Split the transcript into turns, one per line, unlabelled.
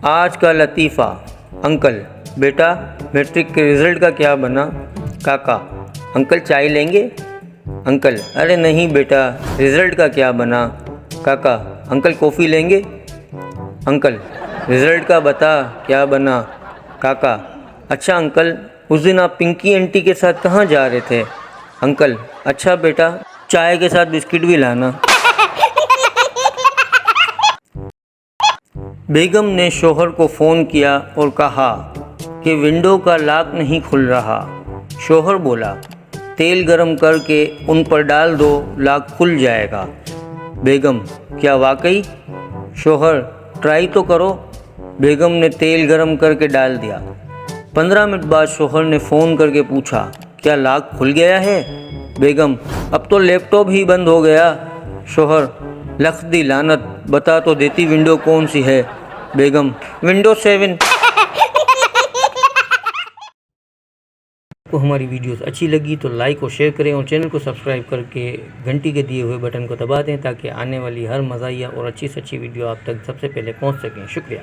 आज का लतीफ़ा। अंकल, बेटा मैट्रिक के रिज़ल्ट का क्या बना? काका, अंकल चाय लेंगे? अंकल, अरे नहीं बेटा, रिज़ल्ट का क्या बना? काका, अंकल कॉफ़ी लेंगे? अंकल, रिज़ल्ट का बता क्या बना? काका, अच्छा अंकल, उस दिन आप पिंकी आंटी के साथ कहाँ जा रहे थे? अंकल, अच्छा बेटा, चाय के साथ बिस्किट भी लाना। बेगम ने शोहर को फ़ोन किया और कहा कि विंडो का लॉक नहीं खुल रहा। शोहर बोला, तेल गरम करके उन पर डाल दो, लॉक खुल जाएगा। बेगम, क्या वाकई? शोहर, ट्राई तो करो। बेगम ने तेल गरम करके डाल दिया। 15 मिनट बाद शोहर ने फ़ोन करके पूछा, क्या लॉक खुल गया है? बेगम, अब तो लैपटॉप ही बंद हो गया। शोहर, लख दी लानत, बता तो देती विंडो कौन सी है। बेगम, विंडो 7। को हमारी वीडियोस अच्छी लगी तो लाइक और शेयर करें और चैनल को सब्सक्राइब करके घंटी के दिए हुए बटन को दबा दें ताकि आने वाली हर मज़ाहिया और अच्छी से अच्छी वीडियो आप तक सबसे पहले पहुंच सकें। शुक्रिया।